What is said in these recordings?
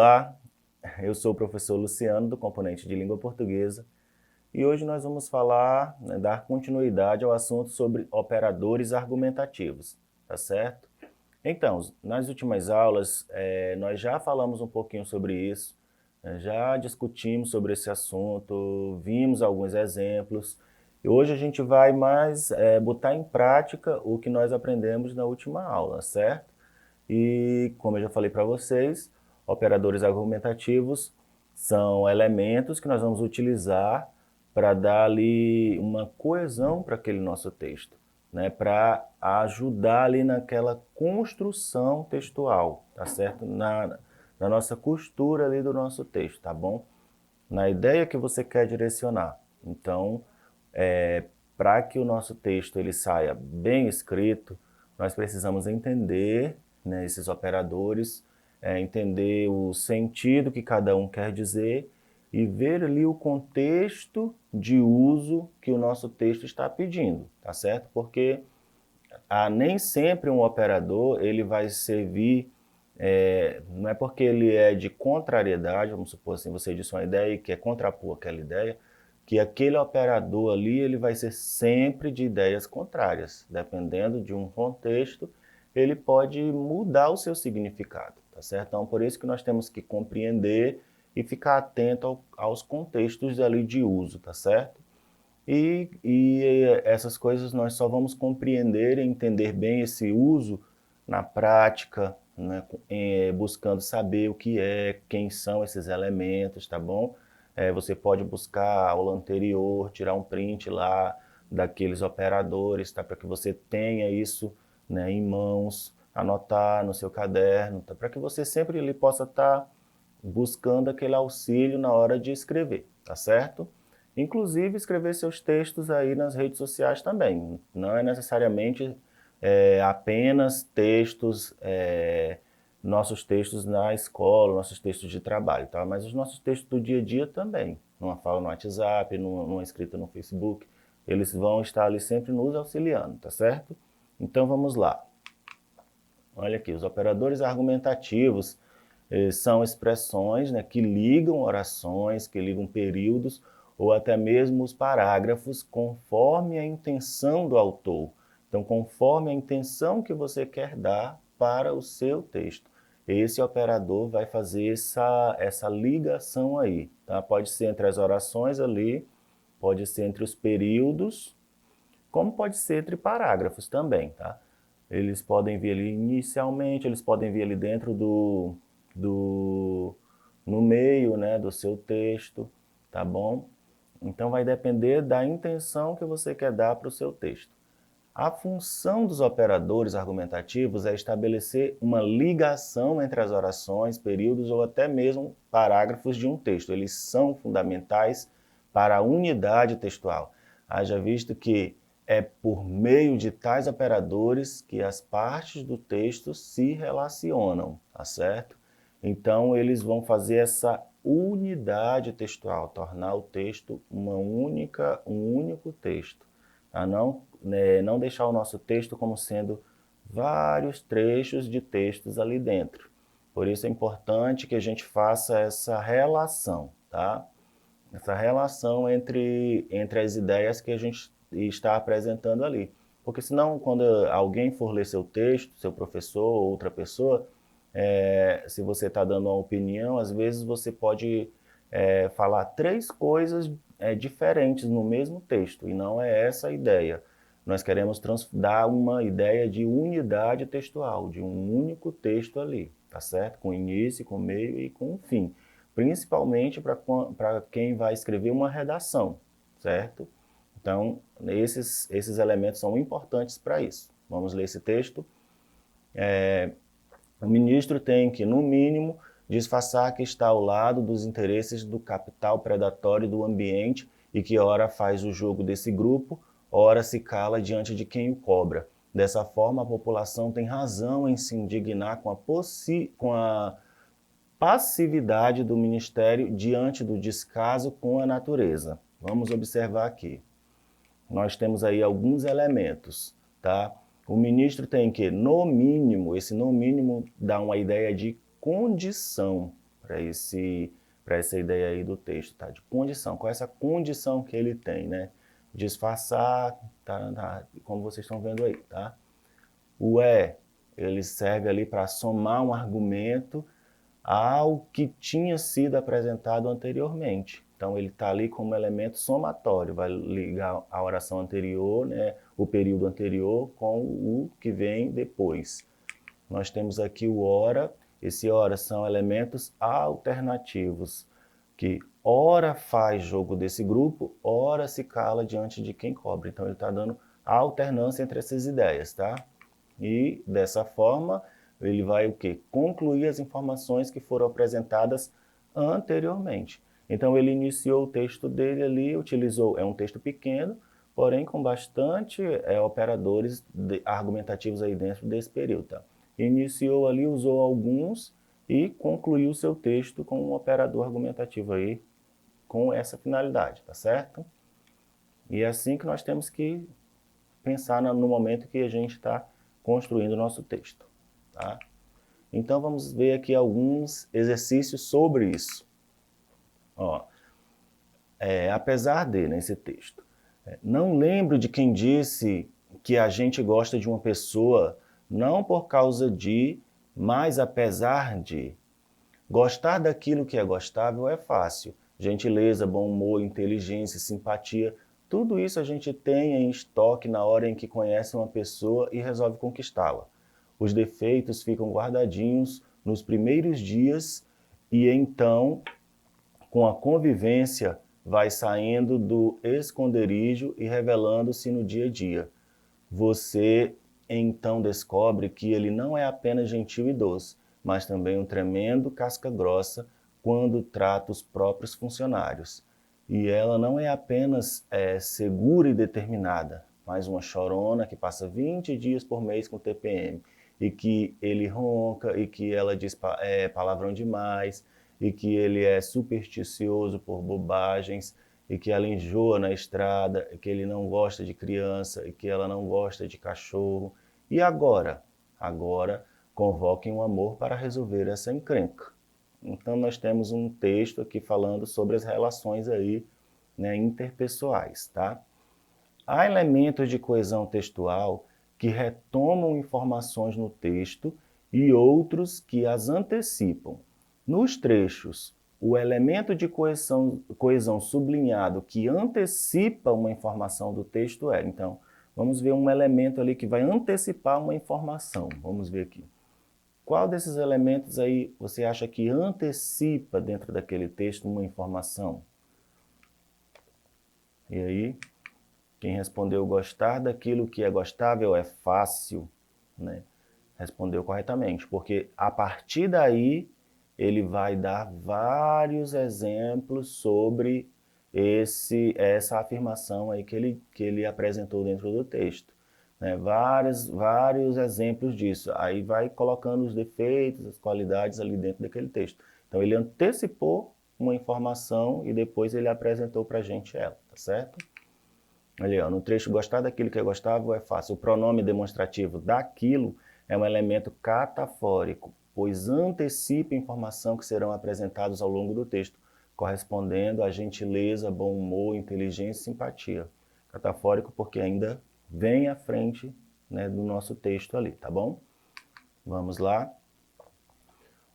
Olá, eu sou o professor Luciano, do componente de língua portuguesa, e hoje nós vamos falar, dar continuidade ao assunto sobre operadores argumentativos, tá certo? Então, nas últimas aulas, nós já falamos um pouquinho sobre isso, já discutimos sobre esse assunto, vimos alguns exemplos, e hoje a gente vai mais botar em prática o que nós aprendemos na última aula, certo? E, como eu já falei para vocês, operadores argumentativos são elementos que nós vamos utilizar para dar ali uma coesão para aquele nosso texto, né? Para ajudar ali naquela construção textual, tá certo? Na nossa costura ali do nosso texto, tá bom? Na ideia que você quer direcionar. Então, para que o nosso texto ele saia bem escrito, nós precisamos entender, né, esses operadores, entender o sentido que cada um quer dizer e ver ali o contexto de uso que o nosso texto está pedindo, tá certo? Porque nem sempre um operador ele vai servir, não é porque ele é de contrariedade, vamos supor assim, você disse uma ideia e quer contrapor aquela ideia, que aquele operador ali ele vai ser sempre de ideias contrárias. Dependendo de um contexto, ele pode mudar o seu significado, tá certo? Então, por isso que nós temos que compreender e ficar atento aos contextos ali de uso, tá certo? E essas coisas nós só vamos compreender e entender bem esse uso na prática, né, buscando saber o que é, quem são esses elementos, tá bom? Você pode buscar a aula anterior, tirar um print lá daqueles operadores, tá? Para que você tenha isso, né, em mãos, anotar no seu caderno, tá? Para que você sempre ali possa estar buscando aquele auxílio na hora de escrever, tá certo? Inclusive escrever seus textos aí nas redes sociais também. Não é necessariamente apenas textos, nossos textos na escola, nossos textos de trabalho, tá? Mas os nossos textos do dia a dia também. Numa fala no WhatsApp, numa escrita no Facebook, eles vão estar ali sempre nos auxiliando, tá certo? Então vamos lá. Olha aqui, os operadores argumentativos são expressões, né, que ligam orações, que ligam períodos ou até mesmo os parágrafos conforme a intenção do autor. Então, conforme a intenção que você quer dar para o seu texto. Esse operador vai fazer essa ligação aí. Tá? Pode ser entre as orações ali, pode ser entre os períodos, como pode ser entre parágrafos também, tá? Eles podem vir ali inicialmente, eles podem vir ali dentro no meio, né, do seu texto, tá bom? Então vai depender da intenção que você quer dar para o seu texto. A função dos operadores argumentativos é estabelecer uma ligação entre as orações, períodos ou até mesmo parágrafos de um texto. Eles são fundamentais para a unidade textual. Haja visto que é por meio de tais operadores que as partes do texto se relacionam, tá certo? Então, eles vão fazer essa unidade textual, tornar o texto um único texto. Tá? Não deixar o nosso texto como sendo vários trechos de textos ali dentro. Por isso é importante que a gente faça essa relação, tá? Essa relação entre as ideias que a gente está apresentando ali. Porque senão, quando alguém for ler seu texto, seu professor ou outra pessoa, se você está dando uma opinião, às vezes você pode falar três coisas diferentes no mesmo texto, e não é essa a ideia. Nós queremos dar uma ideia de unidade textual, de um único texto ali, tá certo? Com início, com meio e com fim. Principalmente para quem vai escrever uma redação, certo? Então, esses elementos são importantes para isso. Vamos ler esse texto. O ministro tem que, no mínimo, disfarçar que está ao lado dos interesses do capital predatório do ambiente e que ora faz o jogo desse grupo, ora se cala diante de quem o cobra. Dessa forma, a população tem razão em se indignar com a passividade do ministério diante do descaso com a natureza. Vamos observar aqui. Nós temos aí alguns elementos, tá? O ministro tem que, no mínimo, esse no mínimo dá uma ideia de condição, para essa ideia aí do texto, tá? De condição, qual é essa condição que ele tem, né? Disfarçar, como vocês estão vendo aí, tá? O ele serve ali para somar um argumento ao que tinha sido apresentado anteriormente. Então, ele está ali como elemento somatório, vai ligar a oração anterior, né, o período anterior, com o que vem depois. Nós temos aqui o ora. Esse ora são elementos alternativos, que ora faz jogo desse grupo, ora se cala diante de quem cobra. Então, ele está dando a alternância entre essas ideias, tá? E, dessa forma, ele vai o quê? Concluir as informações que foram apresentadas anteriormente. Então, ele iniciou o texto dele ali, utilizou, é um texto pequeno, porém com bastante operadores argumentativos aí dentro desse período. Tá? Iniciou ali, usou alguns e concluiu o seu texto com um operador argumentativo aí, com essa finalidade, tá certo? E é assim que nós temos que pensar no momento que a gente está construindo o nosso texto. Tá? Então, vamos ver aqui alguns exercícios sobre isso. Ó, apesar de, nesse texto, não lembro de quem disse que a gente gosta de uma pessoa não por causa de, mas apesar de. Gostar daquilo que é gostável é fácil. Gentileza, bom humor, inteligência, simpatia, tudo isso a gente tem em estoque na hora em que conhece uma pessoa e resolve conquistá-la. Os defeitos ficam guardadinhos nos primeiros dias e então, com a convivência, vai saindo do esconderijo e revelando-se no dia a dia. Você então descobre que ele não é apenas gentil e doce, mas também um tremendo casca-grossa quando trata os próprios funcionários. E ela não é apenas segura e determinada, mas uma chorona que passa 20 dias por mês com TPM, e que ele ronca, e que ela diz palavrão demais, e que ele é supersticioso por bobagens, e que ela enjoa na estrada, e que ele não gosta de criança, e que ela não gosta de cachorro. E agora? Agora, convoquem o amor para resolver essa encrenca. Então, nós temos um texto aqui falando sobre as relações aí, né, interpessoais, tá? Há elementos de coesão textual que retomam informações no texto e outros que as antecipam. Nos trechos, o elemento de coesão sublinhado que antecipa uma informação do texto é. Então, vamos ver um elemento ali que vai antecipar uma informação. Vamos ver aqui. Qual desses elementos aí você acha que antecipa dentro daquele texto uma informação? E aí, quem respondeu gostar daquilo que é gostável é fácil, né? Respondeu corretamente, porque a partir daí ele vai dar vários exemplos sobre essa afirmação aí que ele apresentou dentro do texto. Né? Vários exemplos disso. Aí vai colocando os defeitos, as qualidades ali dentro daquele texto. Então ele antecipou uma informação e depois ele apresentou para a gente ela, tá certo? Ali, ó, no trecho gostar daquilo que é gostável é fácil. O pronome demonstrativo daquilo é um elemento catafórico, pois antecipa a informação que serão apresentados ao longo do texto, correspondendo a gentileza, bom humor, inteligência e simpatia. Catafórico porque ainda vem à frente, né, do nosso texto ali, tá bom? Vamos lá.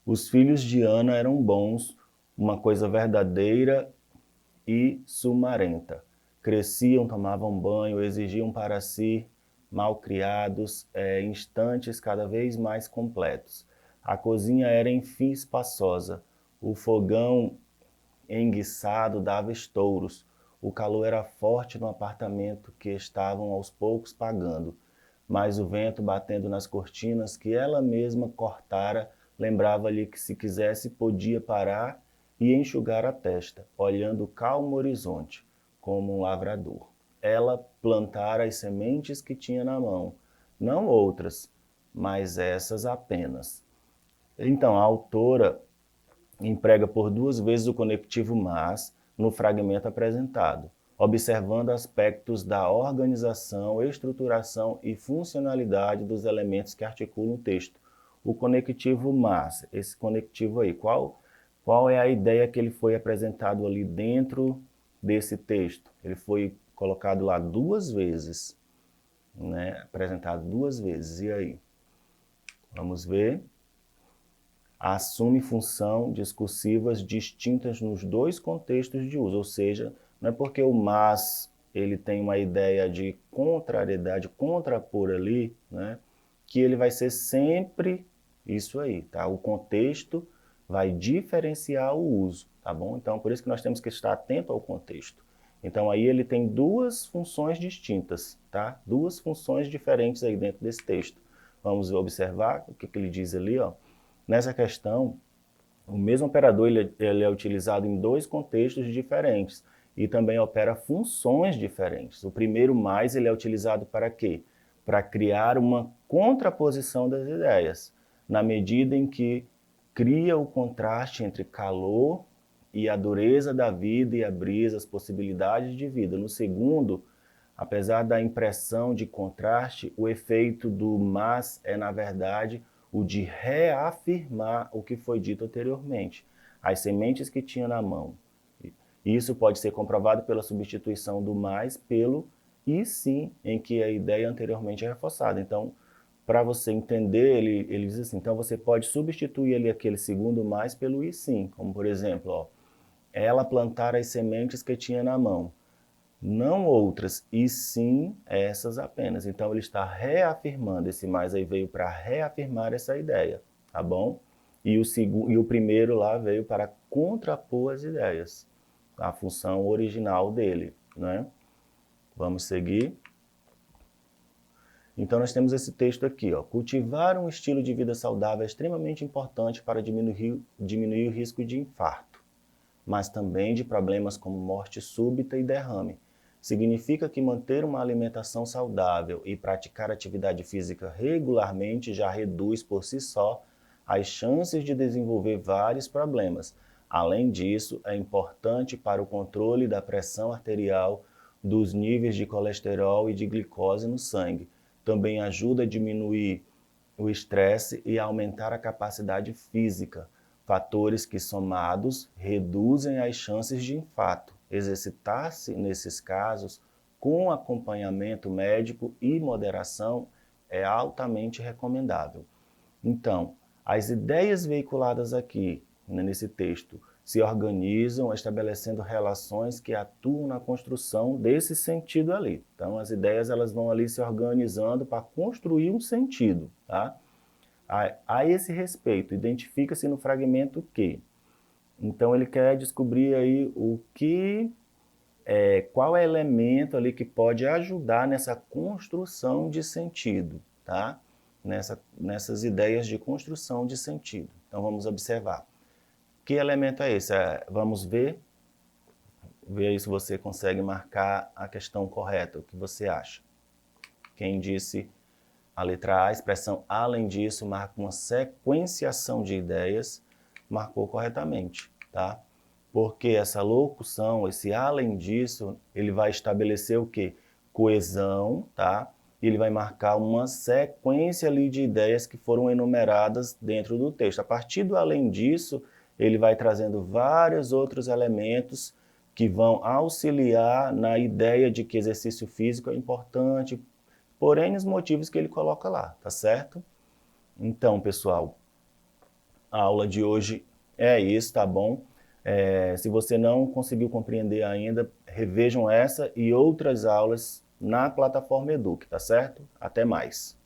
Os filhos de Ana eram bons, uma coisa verdadeira e sumarenta. Cresciam, tomavam banho, exigiam para si, malcriados, instantes cada vez mais completos. A cozinha era, enfim, espaçosa. O fogão enguiçado dava estouros. O calor era forte no apartamento que estavam aos poucos pagando. Mas o vento batendo nas cortinas que ela mesma cortara, lembrava-lhe que se quisesse podia parar e enxugar a testa, olhando o calmo horizonte, como um lavrador. Ela plantara as sementes que tinha na mão, não outras, mas essas apenas. Então, a autora emprega por 2 vezes o conectivo mas no fragmento apresentado, observando aspectos da organização, estruturação e funcionalidade dos elementos que articulam o texto. O conectivo mas, esse conectivo aí, qual Qual é a ideia que ele foi apresentado ali dentro desse texto? Ele foi colocado lá 2 vezes, né? Apresentado 2 vezes. E aí? Vamos ver. Assume função discursivas distintas nos 2 contextos de uso, ou seja, não é porque o mas ele tem uma ideia de contrariedade, contrapor ali, né, que ele vai ser sempre isso aí, tá? O contexto vai diferenciar o uso, tá bom? Então, por isso que nós temos que estar atento ao contexto. Então, aí ele tem 2 funções distintas, tá? 2 funções diferentes aí dentro desse texto. Vamos observar o que ele diz ali, ó. Nessa questão, o mesmo operador ele é utilizado em 2 contextos diferentes e também opera funções diferentes. O primeiro mais ele é utilizado para quê? Para criar uma contraposição das ideias, na medida em que cria o contraste entre calor e a dureza da vida e a brisa, as possibilidades de vida. No segundo, apesar da impressão de contraste, o efeito do mas é, na verdade, o de reafirmar o que foi dito anteriormente, as sementes que tinha na mão. Isso pode ser comprovado pela substituição do mais pelo e sim, em que a ideia anteriormente é reforçada. Então, para você entender, ele diz assim, então você pode substituir ali aquele segundo mais pelo e sim, como por exemplo, ó, ela plantar as sementes que tinha na mão. Não outras, e sim essas apenas. Então ele está reafirmando, esse mais aí veio para reafirmar essa ideia, tá bom? E o primeiro lá veio para contrapor as ideias, a função original dele, né? Vamos seguir. Então nós temos esse texto aqui, ó. Cultivar um estilo de vida saudável é extremamente importante para diminuir o risco de infarto, mas também de problemas como morte súbita e derrame. Significa que manter uma alimentação saudável e praticar atividade física regularmente já reduz por si só as chances de desenvolver vários problemas. Além disso, é importante para o controle da pressão arterial, dos níveis de colesterol e de glicose no sangue. Também ajuda a diminuir o estresse e a aumentar a capacidade física, fatores que somados reduzem as chances de infarto. Exercitar-se nesses casos com acompanhamento médico e moderação é altamente recomendável. Então, as ideias veiculadas aqui, nesse texto, se organizam estabelecendo relações que atuam na construção desse sentido ali. Então, as ideias elas vão ali se organizando para construir um sentido, tá? A esse respeito, identifica-se no fragmento que. Então, ele quer descobrir aí qual é o elemento ali que pode ajudar nessa construção de sentido, tá? Nessas ideias de construção de sentido. Então, vamos observar. Que elemento é esse? Vamos ver aí se você consegue marcar a questão correta, o que você acha. Quem disse a letra A, a expressão além disso, marca uma sequenciação de ideias, marcou corretamente, tá? Porque essa locução, esse além disso, ele vai estabelecer o quê? Coesão, tá? Ele vai marcar uma sequência ali de ideias que foram enumeradas dentro do texto. A partir do além disso, ele vai trazendo vários outros elementos que vão auxiliar na ideia de que exercício físico é importante, por N motivos que ele coloca lá, tá certo? Então, pessoal, a aula de hoje é isso, tá bom? Se você não conseguiu compreender ainda, revejam essa e outras aulas na plataforma Eduque, tá certo? Até mais!